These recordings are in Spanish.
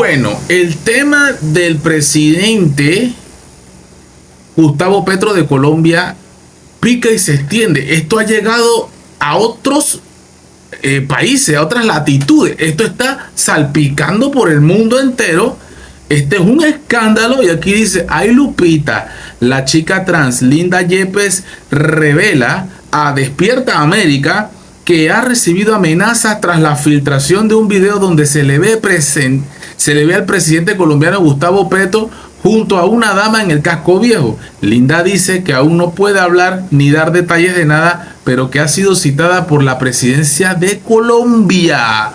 Bueno, el tema del presidente Gustavo Petro de Colombia pica y se extiende. Esto ha llegado a otros países, a otras latitudes. Esto está salpicando por el mundo entero. Este es un escándalo y aquí dice, ay Lupita, la chica trans Linda Yepes revela a Despierta América que ha recibido amenazas tras la filtración de un video donde se le ve al presidente colombiano Gustavo Petro junto a una dama en el casco viejo. Linda dice que aún no puede hablar ni dar detalles de nada, pero que ha sido citada por la presidencia de Colombia.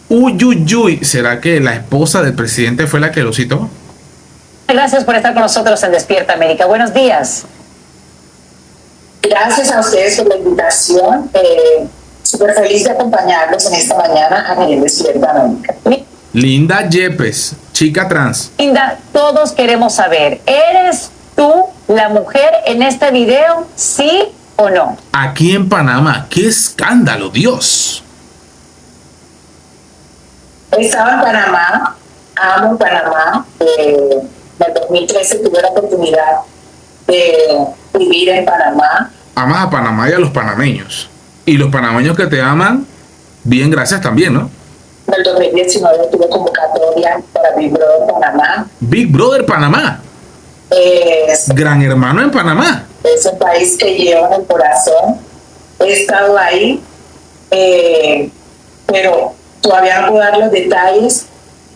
Uy, uy, uy. ¿Será que la esposa del presidente fue la que lo citó? Gracias por estar con nosotros en Despierta América. Buenos días. Gracias a ustedes por la invitación. Súper feliz de acompañarlos en esta mañana a nivel Despierta América. Linda Yepes, chica trans. Linda, todos queremos saber, ¿eres tú la mujer en este video, sí o no? Aquí en Panamá, qué escándalo, Dios. Estaba en Panamá, amo Panamá. En el 2013 tuve la oportunidad de vivir en Panamá. Amas a Panamá y a los panameños. Y los panameños que te aman, bien, gracias también, ¿no? En el 2019 tuve convocatoria para Big Brother Panamá. Big Brother Panamá. Gran Hermano en Panamá. Es un país que llevo en el corazón. He estado ahí, pero todavía no puedo dar los detalles.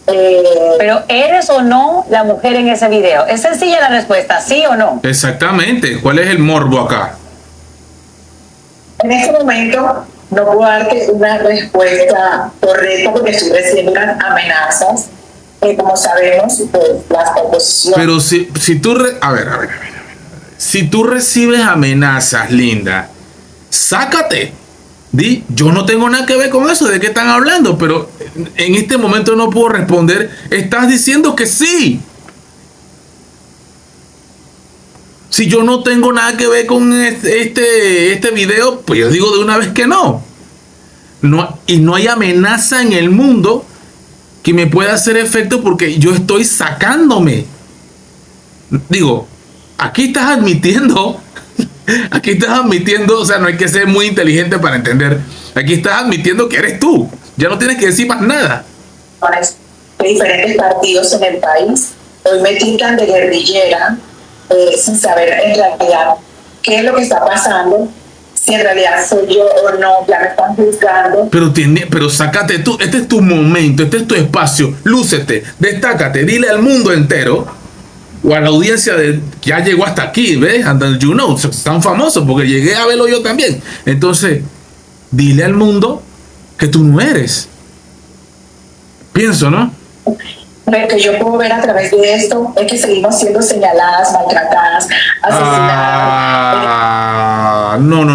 Pero ¿eres o no la mujer en ese video? Es sencilla la respuesta, ¿sí o no? Exactamente. ¿Cuál es el morbo acá? En este momento no puedo darte una respuesta correcta porque estoy recibiendo unas amenazas. Como sabemos, pues, las oposiciones. Pero si tú... A ver. Si tú recibes amenazas, Linda, sácate. Di, yo no tengo nada que ver con eso. ¿De qué están hablando? Pero en este momento no puedo responder. Estás diciendo que sí. Si yo no tengo nada que ver con este video, pues yo digo de una vez que no. Y no hay amenaza en el mundo que me pueda hacer efecto porque yo estoy sacándome. Digo, aquí estás admitiendo, o sea, no hay que ser muy inteligente para entender. Aquí estás admitiendo que eres tú. Ya no tienes que decir más nada. De diferentes partidos en el país, hoy me tildan de guerrillera, sin saber en realidad qué es lo que está pasando, si en realidad soy yo o no, ya me están juzgando. Pero sácate tú, este es tu momento, este es tu espacio, lúcete, destácate, dile al mundo entero o a la audiencia que ya llegó hasta aquí, ¿ves? And you know, están famosos porque llegué a verlo yo también. Entonces, dile al mundo que tú no eres. Pienso, ¿no? Lo que yo puedo ver a través de esto es que seguimos siendo señaladas, maltratadas, asesinadas. No.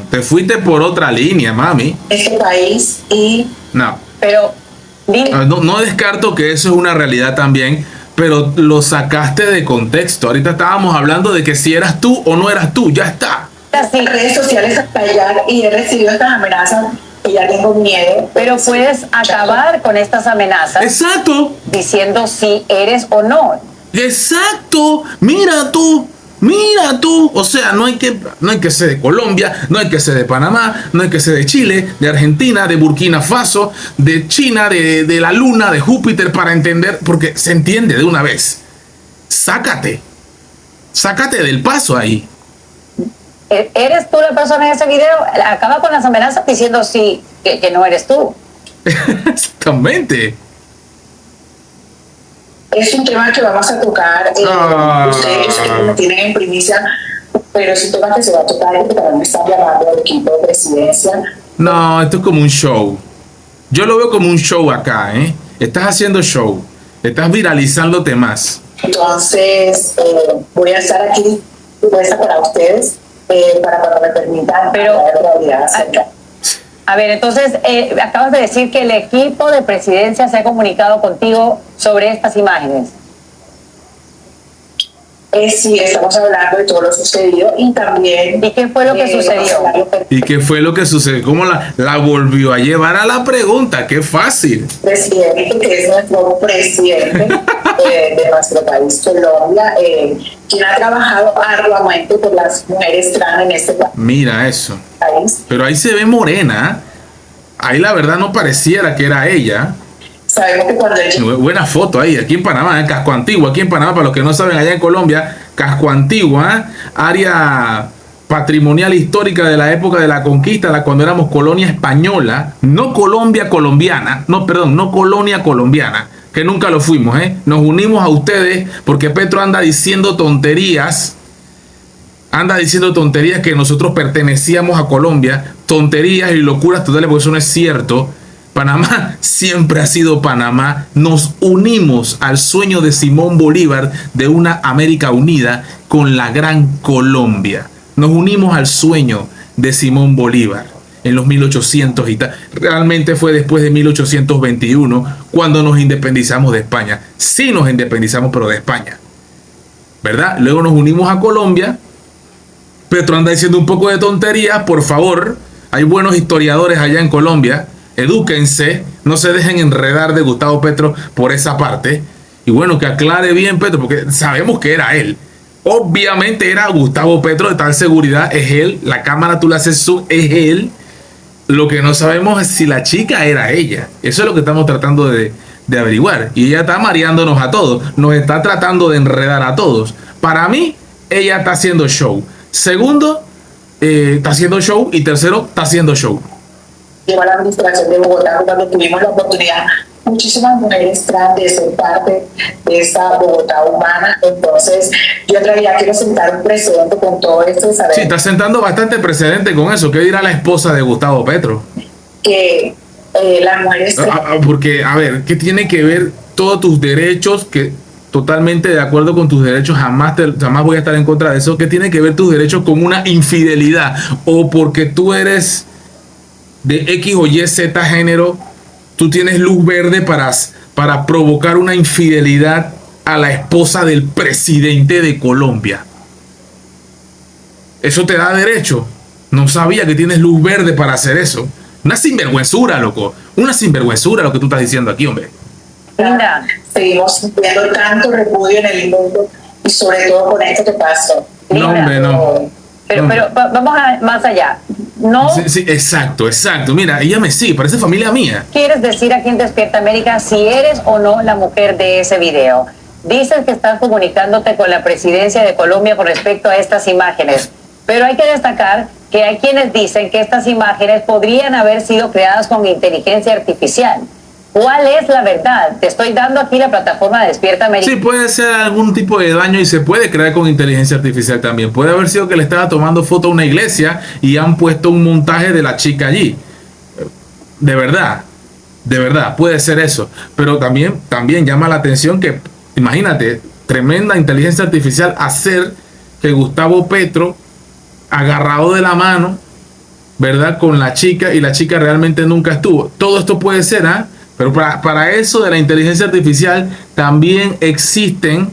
Te fuiste por otra línea, mami. Este país y... No. Pero... No descarto que eso es una realidad también, pero lo sacaste de contexto. Ahorita estábamos hablando de que si eras tú o no eras tú, ya está. En redes sociales hasta allá y he recibido estas amenazas y ya tengo miedo. Pero puedes acabar con estas amenazas. Exacto. Diciendo si eres o no. Exacto. Mira tú. O sea, no hay que ser de Colombia, no hay que ser de Panamá, no hay que ser de Chile, de Argentina, de Burkina Faso, de China, de la Luna, de Júpiter para entender, porque se entiende de una vez. Sácate del paso ahí. ¿Eres tú la persona en ese video? Acaba con las amenazas diciendo sí, que no eres tú. Exactamente. Es un tema que vamos a tocar. Ustedes me tienen en primicia, pero es un tema que se va a tocar porque también me están llamando al equipo de presidencia. No, esto es como un show. Yo lo veo como un show acá, ¿eh? Estás haciendo show. Estás viralizándote más. Entonces, voy a estar aquí puesta para ustedes, para cuando me permitan. Pero, realidad acerca. A ver, entonces, acabas de decir que el equipo de presidencia se ha comunicado contigo sobre estas imágenes. Sí, estamos hablando de todo lo sucedido y también... ¿Y qué fue lo que sucedió? ¿Y qué fue lo que sucedió? ¿Cómo la volvió a llevar a la pregunta? ¡Qué fácil! Presidente, que es nuestro presidente de nuestro país, Colombia, quien ha trabajado arduamente por las mujeres trans en este país. Mira eso. Pero ahí se ve morena. Ahí la verdad no pareciera que era ella. Sabemos que cuando ella... Buena foto ahí, aquí en Panamá, en Casco Antiguo, aquí en Panamá, para los que no saben, allá en Colombia, Casco Antigua, área patrimonial histórica de la época de la conquista, cuando éramos colonia española, no Colombia colombiana, no, perdón, no colonia colombiana, que nunca lo fuimos, Nos unimos a ustedes porque Petro anda diciendo tonterías que nosotros pertenecíamos a Colombia, tonterías y locuras totales, porque eso no es cierto. Panamá siempre ha sido Panamá. Nos unimos al sueño de Simón Bolívar de una América unida con la gran Colombia. Nos unimos al sueño de Simón Bolívar en los 1800 y tal. Realmente fue después de 1821 cuando nos independizamos de España. Sí nos independizamos, pero de España, ¿verdad? Luego nos unimos a Colombia. Petro anda diciendo un poco de tonterías. Por favor, hay buenos historiadores allá en Colombia. Edúquense, no se dejen enredar de Gustavo Petro por esa parte. Y bueno, que aclare bien Petro, porque sabemos que era él. Obviamente era Gustavo Petro, de tal seguridad, es él. La cámara tú le haces zoom, es él. Lo que no sabemos es si la chica era ella. Eso es lo que estamos tratando de averiguar. Y ella está mareándonos a todos. Nos está tratando de enredar a todos. Para mí, ella está haciendo show. Segundo, está haciendo show. Y tercero, está haciendo show. Lleva la administración de Bogotá cuando tuvimos la oportunidad, muchísimas mujeres trans de ser parte de esta Bogotá humana. Entonces yo en realidad quiero sentar un precedente con todo esto de saber. Sí, está sentando bastante precedente con eso. ¿Qué dirá la esposa de Gustavo Petro? Que las mujeres porque, a ver, ¿qué tiene que ver todos tus derechos? Que totalmente de acuerdo con tus derechos, jamás voy a estar en contra de eso. ¿Qué tiene que ver tus derechos con una infidelidad? O porque tú eres de X o Y, Z género, tú tienes luz verde para provocar una infidelidad a la esposa del presidente de Colombia. ¿Eso te da derecho? No sabía que tienes luz verde para hacer eso. Una sinvergüenzura, loco. Una sinvergüenzura lo que tú estás diciendo aquí, hombre. Linda. Seguimos viendo tanto repudio en el mundo y sobre todo con esto que pasó. No, hombre, no. Pero vamos más allá. No. Sí, exacto. Mira, ella me sigue, parece familia mía. ¿Quieres decir aquí en Despierta América si eres o no la mujer de ese video? Dices que estás comunicándote con la presidencia de Colombia con respecto a estas imágenes, pero hay que destacar que hay quienes dicen que estas imágenes podrían haber sido creadas con inteligencia artificial. ¿Cuál es la verdad? Te estoy dando aquí la plataforma de Despierta América. Sí, puede ser algún tipo de daño y se puede crear con inteligencia artificial también. Puede haber sido que le estaba tomando foto a una iglesia y han puesto un montaje de la chica allí. De verdad, puede ser eso. Pero también llama la atención que, imagínate, tremenda inteligencia artificial hacer que Gustavo Petro, agarrado de la mano, ¿verdad?, con la chica, y la chica realmente nunca estuvo. Todo esto puede ser, ¿ah? Pero para eso de la inteligencia artificial también existen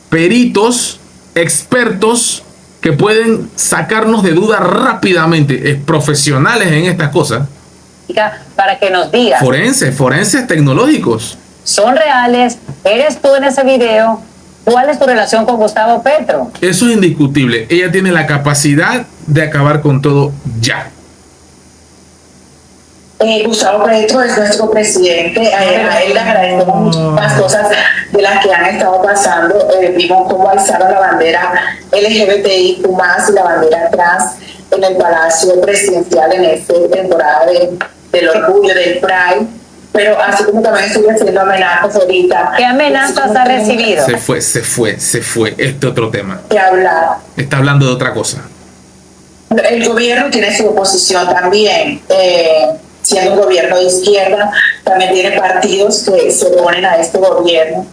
peritos, expertos que pueden sacarnos de dudas rápidamente, profesionales en estas cosas. Para que nos digas. Forenses tecnológicos. ¿Son reales? ¿Eres tú en ese video? ¿Cuál es tu relación con Gustavo Petro? Eso es indiscutible. Ella tiene la capacidad de acabar con todo ya. Gustavo Petro es nuestro presidente. A él le agradecemos muchas cosas de las que han estado pasando. Vimos cómo alzaron la bandera LGBTIQ+, y la bandera trans en el Palacio Presidencial en esta temporada del orgullo, del Pride. Pero así como también estoy haciendo amenazas ahorita. ¿Qué amenazas ha recibido? Se fue. Otro tema. Está hablando de otra cosa. El gobierno tiene su oposición también. Siendo un gobierno de izquierda, también tiene partidos que se oponen a este gobierno.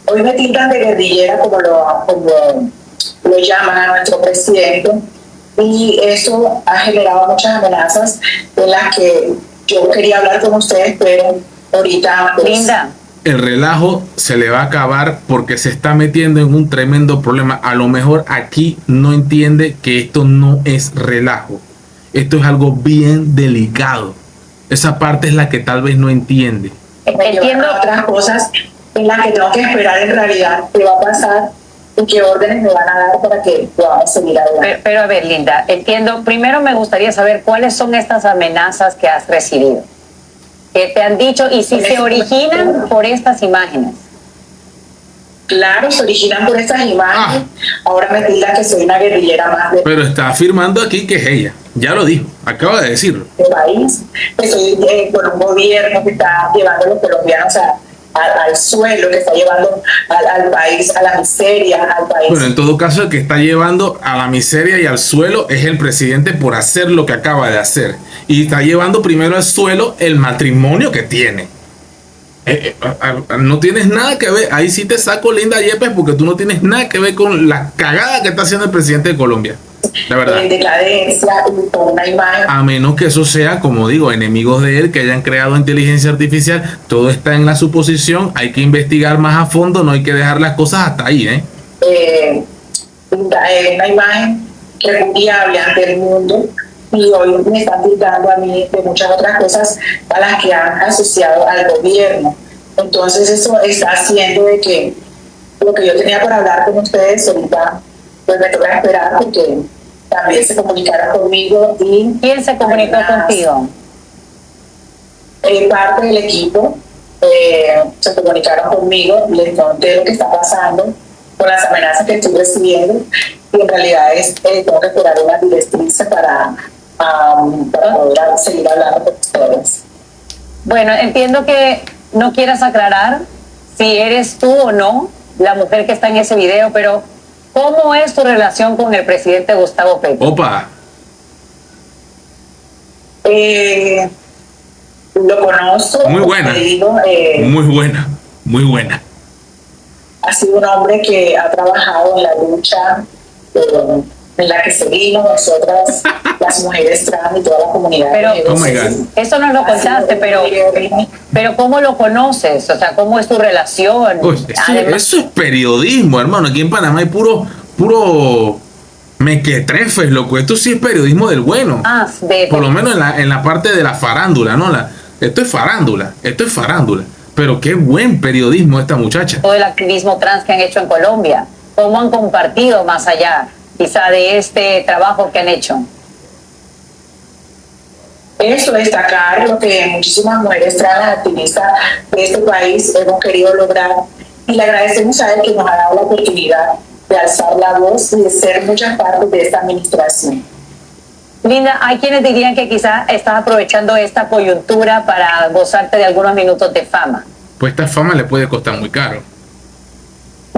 Hoy me tildan de guerrillera, como lo llaman a nuestro presidente, y eso ha generado muchas amenazas de las que yo quería hablar con ustedes, pero ahorita... Linda, el relajo se le va a acabar porque se está metiendo en un tremendo problema. A lo mejor aquí no entiende que esto no es relajo. Esto es algo bien delicado. Esa parte es la que tal vez no entiende. Entiendo otras cosas en las que tengo que esperar en realidad qué va a pasar y qué órdenes me van a dar para que podamos seguir adelante. Pero a ver, Linda, entiendo. Primero me gustaría saber cuáles son estas amenazas que has recibido, que te han dicho y si se originan por estas imágenes. Claro, se originan por estas imágenes. Ahora me tildan que soy una guerrillera más Pero está afirmando aquí que es ella. Ya lo dijo, acaba de decirlo. del país, que soy por un gobierno que está llevando a los colombianos al suelo, que está llevando al país a la miseria, al país. Bueno, en todo caso, el que está llevando a la miseria y al suelo es el presidente por hacer lo que acaba de hacer. Y está llevando primero al suelo el matrimonio que tiene. No tienes nada que ver. Ahí sí te saco, Linda Yepes, porque tú no tienes nada que ver con la cagada que está haciendo el presidente de Colombia. La verdad. En decadencia y con una imagen. A menos que eso sea, como digo, enemigos de él que hayan creado inteligencia artificial. Todo está en la suposición. Hay que investigar más a fondo. No hay que dejar las cosas hasta ahí, Una imagen repudiable ante el mundo, y hoy me están tildando a mí de muchas otras cosas a las que han asociado al gobierno. Entonces eso está haciendo de que lo que yo tenía para hablar con ustedes ahorita, pues me toca esperar porque también se comunicaron conmigo. Y ¿Quién se comunicó contigo? Parte del equipo se comunicaron conmigo, les conté lo que está pasando con las amenazas que estoy recibiendo, y en realidad tengo que esperar una directriz para poder seguir hablando con ustedes. Bueno, entiendo que no quieras aclarar si eres tú o no la mujer que está en ese video, pero ¿cómo es tu relación con el presidente Gustavo Petro? Opa. Lo conozco. Muy buena. Muy buena. Muy buena. Ha sido un hombre que ha trabajado en la lucha en la que seguimos nosotras, las mujeres trans y toda la comunidad. Pero Oh my God. eso no lo contaste, pero ¿cómo lo conoces? O sea, ¿cómo es tu relación? Pues eso es periodismo, hermano. Aquí en Panamá hay puro mequetrefes, loco. Esto sí es periodismo del bueno. Por lo menos en la parte de la farándula, ¿no? Esto es farándula. Pero qué buen periodismo esta muchacha. todo el activismo trans que han hecho en Colombia. ¿Cómo han compartido más allá, quizá, de este trabajo que han hecho? Eso, destacar lo que muchísimas mujeres trans activistas de este país hemos querido lograr, y le agradecemos a él que nos ha dado la oportunidad de alzar la voz y de ser muchas partes de esta administración. Linda, hay quienes dirían que quizá estás aprovechando esta coyuntura para gozarte de algunos minutos de fama. Pues esta fama le puede costar muy caro.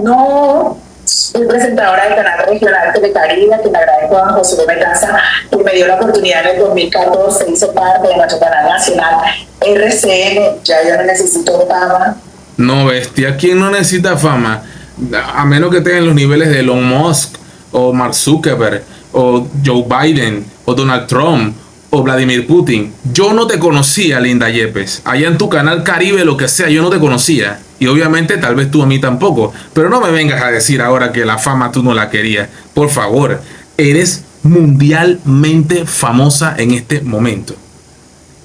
No, soy presentadora del canal regional Telecaribe, que le agradezco a José Gómez Daza, que me dio la oportunidad en el 2014, hizo parte de nuestro canal nacional RCN. Ya yo no necesito fama. No, bestia, ¿quién no necesita fama? A menos que tengan los niveles de Elon Musk, o Mark Zuckerberg, o Joe Biden, o Donald Trump, o Vladimir Putin. Yo no te conocía, Linda Yepes. Allá en tu canal Caribe, lo que sea, yo no te conocía. Y obviamente tal vez tú a mí tampoco. Pero no me vengas a decir ahora que la fama tú no la querías. Por favor, eres mundialmente famosa en este momento.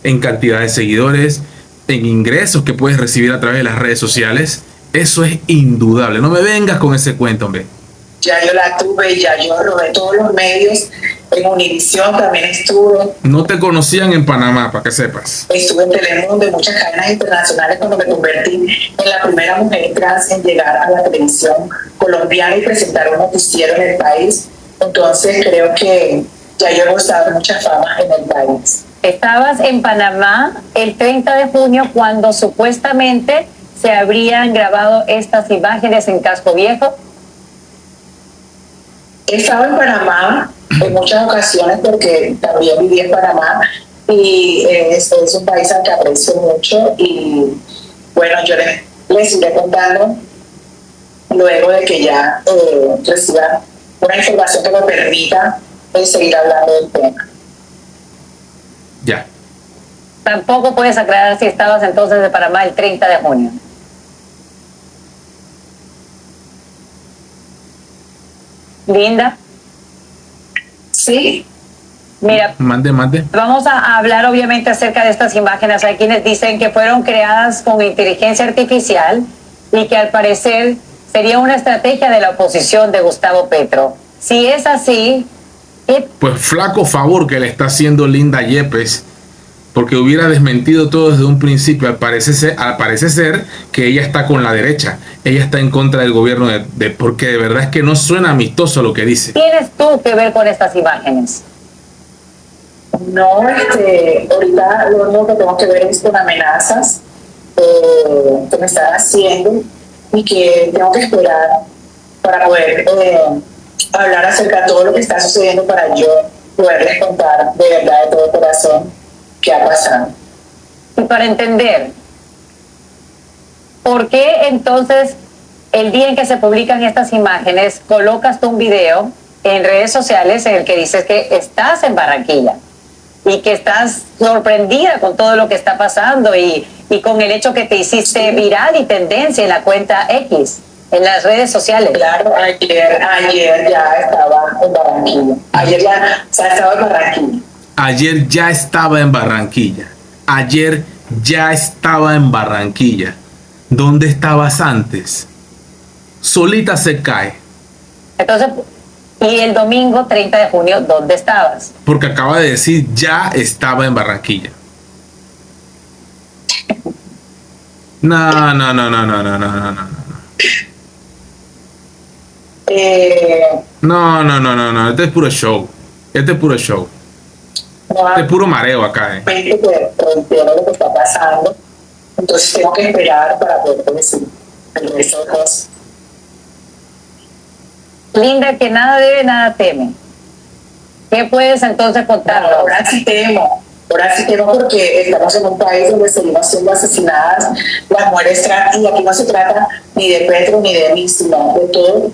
En cantidad de seguidores, en ingresos que puedes recibir a través de las redes sociales. Eso es indudable. No me vengas con ese cuento, hombre. Ya yo la tuve, ya yo robé todos los medios. En Univisión también estuve. No te conocían en Panamá, para que sepas. Estuve en Telemundo, en muchas cadenas internacionales, cuando me convertí en la primera mujer trans en llegar a la televisión colombiana y presentar un noticiero en el país. Entonces creo que ya yo he gozado mucha fama en el país. Estabas en Panamá el 30 de junio cuando supuestamente se habrían grabado estas imágenes en Casco Viejo. He estado en Panamá en muchas ocasiones porque también viví en Panamá, y es un país al que aprecio mucho, y bueno, yo les iré contando luego de que ya reciba una información que me permita seguir hablando del tema. Ya. Tampoco puedes aclarar si estabas entonces de Panamá el 30 de junio. Linda. Sí. Mira, Mande. vamos a hablar obviamente acerca de estas imágenes. Hay quienes dicen que fueron creadas con inteligencia artificial y que al parecer sería una estrategia de la oposición de Gustavo Petro. Si es así, ¿qué Pues flaco favor que le está haciendo Linda Yepes, porque hubiera desmentido todo desde un principio. Al parece ser que ella está con la derecha, ella está en contra del gobierno porque de verdad es que no suena amistoso lo que dice. tienes tú que ver con estas imágenes? No, ahorita lo único que tengo que ver es con amenazas que me están haciendo y que tengo que esperar para poder hablar acerca de todo lo que está sucediendo para yo poderles contar de verdad, de todo corazón, qué ha pasado. Y para entender, ¿por qué entonces el día en que se publican estas imágenes colocas tú un video en redes sociales en el que dices que estás en Barranquilla y que estás sorprendida con todo lo que está pasando y con el hecho que te hiciste viral y tendencia en la cuenta X, en las redes sociales? Claro, ayer ya estaba en Barranquilla. Ayer ya estaba en Barranquilla. Ayer ya estaba en Barranquilla. Ayer ya estaba en Barranquilla. ¿Dónde estabas antes? Solita se cae. Entonces, y el domingo 30 de junio, ¿dónde estabas? Porque acaba de decir ya estaba en Barranquilla. No. No. Este es puro show. Este es puro show. Este es puro mareo acá, Que entiendo lo que está pasando, entonces tengo que esperar para poder decir el resto de cosas. Linda, que nada debe, nada teme. ¿Qué puedes entonces contarnos? Ahora sí temo porque estamos en un país donde seguimos siendo asesinadas las mujeres trans, y aquí no se trata ni de Petro ni de mí, sino de todo.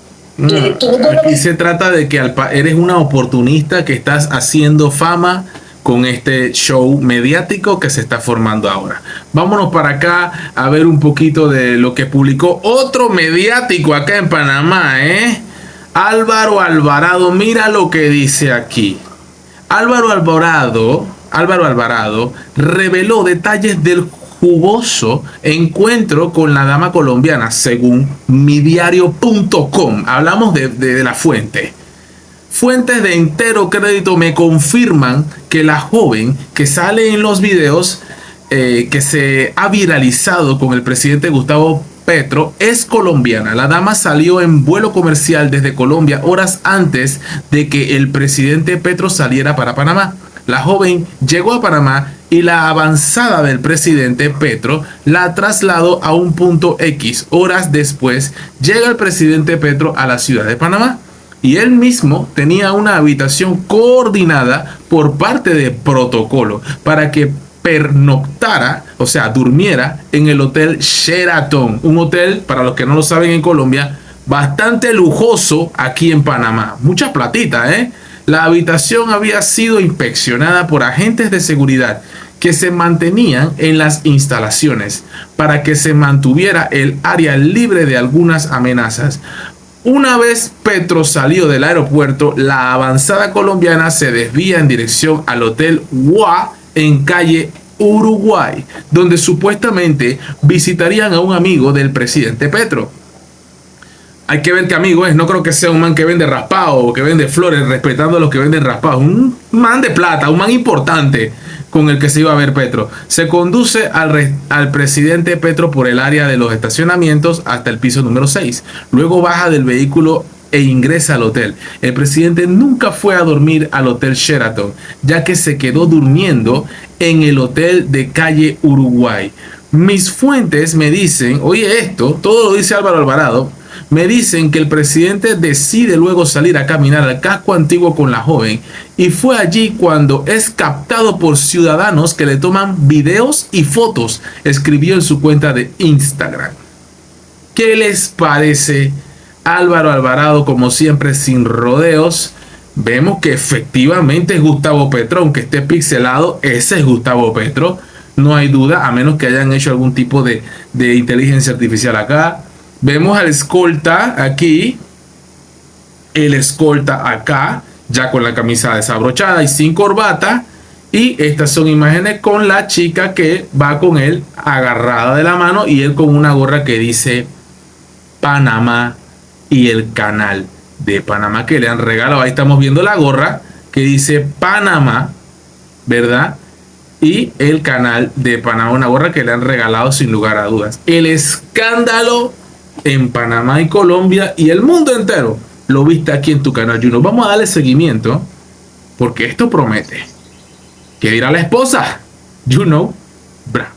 Aquí se trata de que eres una oportunista que estás haciendo fama con este show mediático que se está formando ahora. Vámonos para acá a ver un poquito de lo que publicó otro mediático acá en Panamá, Álvaro Alvarado. Mira lo que dice aquí. Álvaro Alvarado reveló detalles del jugoso encuentro con la dama colombiana, según midiario.com. Hablamos de la fuente. Fuentes de entero crédito me confirman que la joven que sale en los videos que se ha viralizado con el presidente Gustavo Petro es colombiana. La dama salió en vuelo comercial desde Colombia horas antes de que el presidente Petro saliera para Panamá. La joven llegó a Panamá y la avanzada del presidente Petro la trasladó a un punto X. Horas después llega el presidente Petro a la ciudad de Panamá y él mismo tenía una habitación coordinada por parte de protocolo para que pernoctara, o sea, durmiera en el hotel Sheraton, un hotel, para los que no lo saben, en Colombia, bastante lujoso aquí en Panamá. Mucha platita, La habitación había sido inspeccionada por agentes de seguridad que se mantenían en las instalaciones para que se mantuviera el área libre de algunas amenazas. Una vez Petro salió del aeropuerto, la avanzada colombiana se desvía en dirección al hotel WA en calle Uruguay, donde supuestamente visitarían a un amigo del presidente Petro. Hay que ver qué amigo es. No creo que sea un man que vende raspado o que vende flores, respetando a los que venden raspado. Un man de plata, un man importante con el que se iba a ver Petro. Se conduce al presidente Petro por el área de los estacionamientos hasta el piso número 6. Luego baja del vehículo e ingresa al hotel. El presidente nunca fue a dormir al hotel Sheraton, ya que se quedó durmiendo en el hotel de calle Uruguay. Mis fuentes me dicen, oye esto, todo lo dice Álvaro Alvarado, me dicen que el presidente decide luego salir a caminar al casco antiguo con la joven y fue allí cuando es captado por ciudadanos que le toman videos y fotos, escribió en su cuenta de Instagram. ¿Qué les parece? Álvaro Alvarado, como siempre, sin rodeos. Vemos que efectivamente es Gustavo Petro, aunque esté pixelado, ese es Gustavo Petro. No hay duda, a menos que hayan hecho algún tipo de inteligencia artificial acá. Vemos al escolta aquí. el escolta acá, ya con la camisa desabrochada y sin corbata. Y estas son imágenes con la chica que va con él agarrada de la mano y él con una gorra que dice Panamá y el canal de Panamá que le han regalado. Ahí estamos viendo la gorra que dice Panamá, ¿verdad? Y el canal de Panamá, una gorra que le han regalado sin lugar a dudas. El escándalo en Panamá y Colombia y el mundo entero lo viste aquí en tu canal Juno. Vamos a darle seguimiento porque esto promete. ¿Qué dirá la esposa? Juno Bravo.